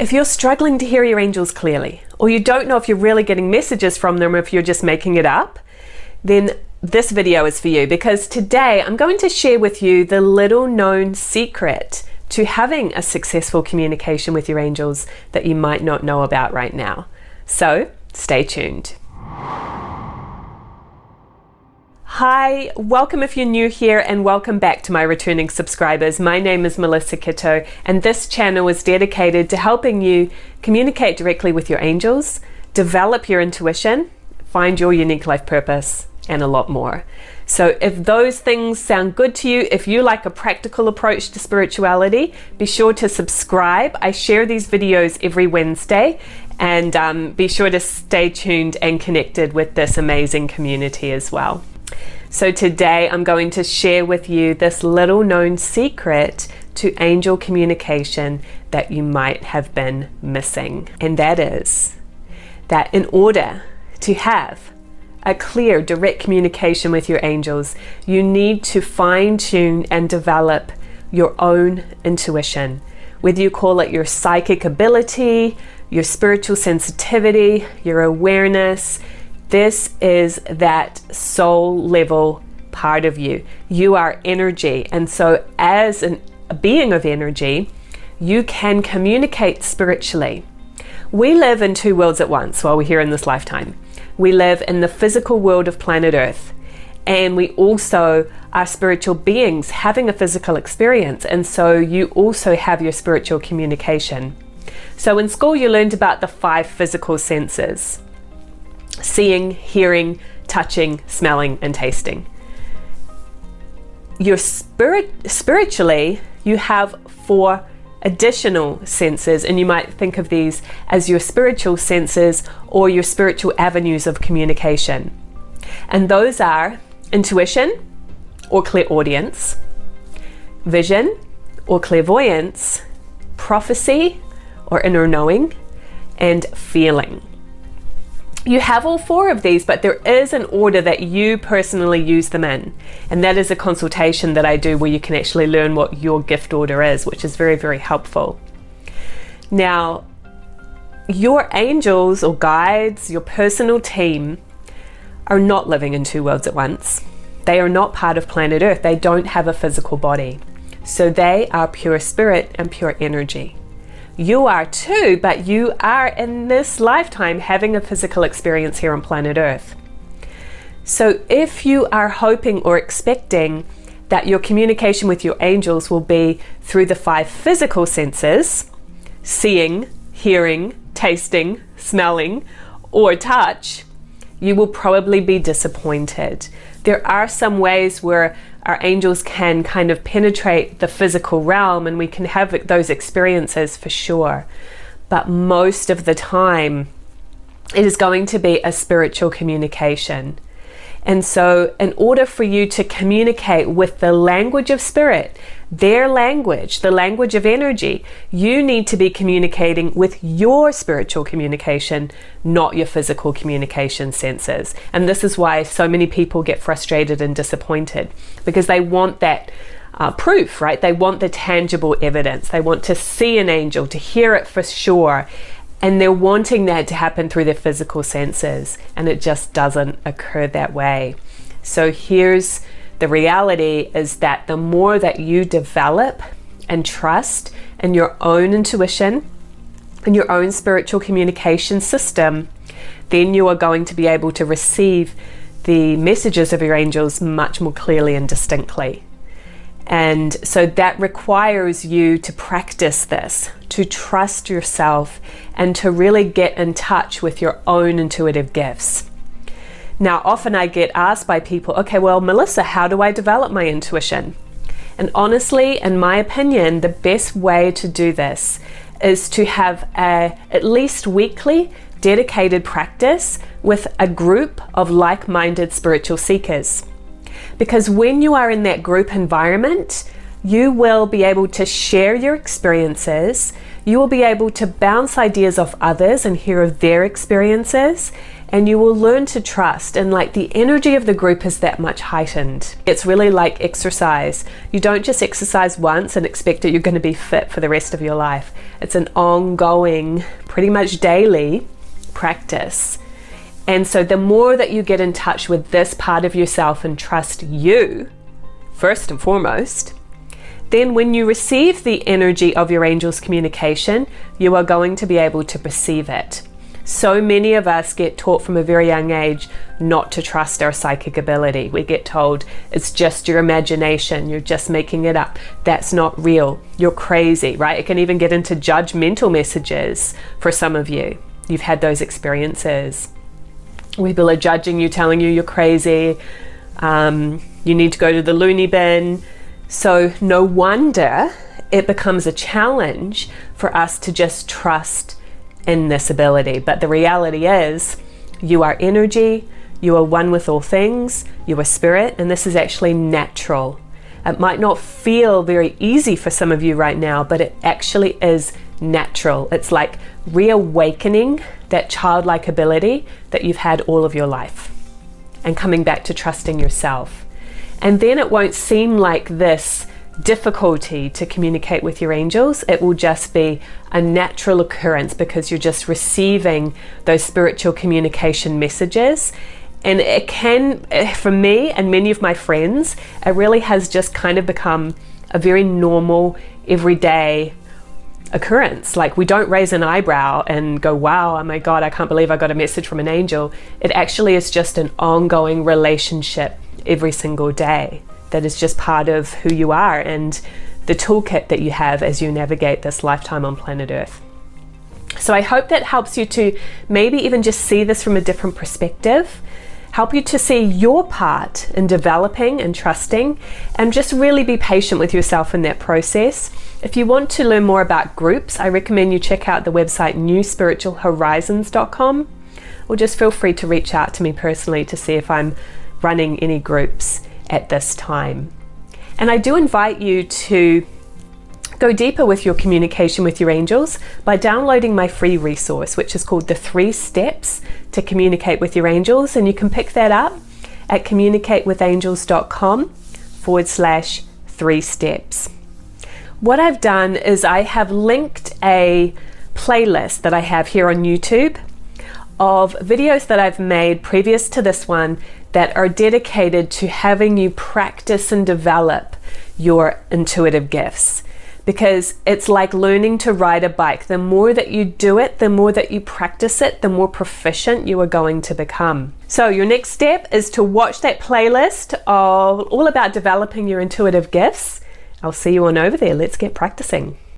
If you're struggling to hear your angels clearly, or you don't know if you're really getting messages from them or if you're just making it up, then this video is for you, because today I'm going to share with you the little known secret to having a successful communication with your angels that you might not know about right now. So stay tuned. Hi, welcome if you're new here, and welcome back to my returning subscribers. My name is Melissa Kitto, and this channel is dedicated to helping you communicate directly with your angels, develop your intuition, find your unique life purpose, and a lot more. So if those things sound good to you, if you like a practical approach to spirituality, be sure to subscribe. I share these videos every Wednesday, and be sure to stay tuned and connected with this amazing community as well. So today I'm going to share with you this little known secret to angel communication that you might have been missing. And that is that in order to have a clear, direct communication with your angels, you need to fine-tune and develop your own intuition. Whether you call it your psychic ability, your spiritual sensitivity, your awareness, this is that soul level part of you. You are energy, and so as a being of energy, you can communicate spiritually. We live in two worlds at once while we're here in this lifetime. We live in the physical world of planet Earth, and we also are spiritual beings having a physical experience, and so you also have your spiritual communication. So in school you learned about the 5 physical senses: seeing, hearing, touching, smelling, and tasting. Your spiritually, you have 4 additional senses, and you might think of these as your spiritual senses or your spiritual avenues of communication. And those are intuition or clairaudience, vision or clairvoyance, prophecy or inner knowing, and feeling. You have all 4 of these, but there is an order that you personally use them in. And that is a consultation that I do where you can actually learn what your gift order is, which is very, very helpful. Now, your angels or guides, your personal team, are not living in 2 worlds at once. They are not part of planet Earth. They don't have a physical body. So they are pure spirit and pure energy. You are too, but you are in this lifetime having a physical experience here on planet Earth. So if you are hoping or expecting that your communication with your angels will be through the 5 physical senses, seeing, hearing, tasting, smelling, or touch, you will probably be disappointed. There are some ways where our angels can kind of penetrate the physical realm, and we can have those experiences for sure. But most of the time, it is going to be a spiritual communication. And so in order for you to communicate with the language of spirit, their language, the language of energy, you need to be communicating with your spiritual communication, not your physical communication senses. And this is why so many people get frustrated and disappointed, because they want that proof, right? They want the tangible evidence. They want to see an angel, to hear it for sure. And they're wanting that to happen through their physical senses, and it just doesn't occur that way. So here's the reality, is that the more that you develop and trust in your own intuition and your own spiritual communication system, then you are going to be able to receive the messages of your angels much more clearly and distinctly. And so that requires you to practice this, to trust yourself, and to really get in touch with your own intuitive gifts. Now, often I get asked by people, okay, well, Melissa, how do I develop my intuition? And honestly, in my opinion, the best way to do this is to have at least weekly dedicated practice with a group of like-minded spiritual seekers. Because when you are in that group environment, you will be able to share your experiences, you will be able to bounce ideas off others and hear of their experiences, and you will learn to trust, and like the energy of the group is that much heightened. It's really like exercise. You don't just exercise once and expect that you're going to be fit for the rest of your life. It's an ongoing, pretty much daily practice. And so the more that you get in touch with this part of yourself and trust you, first and foremost, then when you receive the energy of your angel's communication, you are going to be able to perceive it. So many of us get taught from a very young age not to trust our psychic ability. We get told it's just your imagination, you're just making it up. That's not real. You're crazy, right? It can even get into judgmental messages for some of you. You've had those experiences. People are judging you, telling you you're crazy. You need to go to the loony bin. So no wonder it becomes a challenge for us to just trust in this ability. But the reality is, you are energy, you are one with all things, you are spirit, and this is actually natural. It might not feel very easy for some of you right now, but it actually is natural. It's like reawakening that childlike ability that you've had all of your life and coming back to trusting yourself. And then it won't seem like this difficulty to communicate with your angels. It will just be a natural occurrence because you're just receiving those spiritual communication messages. And it can, for me and many of my friends, it really has just kind of become a very normal, everyday occurrence. Like, we don't raise an eyebrow and go, wow, oh my God, I can't believe I got a message from an angel. It actually is just an ongoing relationship every single day that is just part of who you are and the toolkit that you have as you navigate this lifetime on planet Earth. So I hope that helps you to maybe even just see this from a different perspective, help you to see your part in developing and trusting, and just really be patient with yourself in that process. If you want to learn more about groups, I recommend you check out the website newspiritualhorizons.com, or just feel free to reach out to me personally to see if I'm running any groups at this time. And I do invite you to go deeper with your communication with your angels by downloading my free resource, which is called the 3 Steps to Communicate with Your Angels. And you can pick that up at communicatewithangels.com/3 steps. What I've done is I have linked a playlist that I have here on YouTube of videos that I've made previous to this one that are dedicated to having you practice and develop your intuitive gifts. Because it's like learning to ride a bike. The more that you do it, the more that you practice it, the more proficient you are going to become. So your next step is to watch that playlist of all about developing your intuitive gifts. I'll see you on over there. Let's get practicing.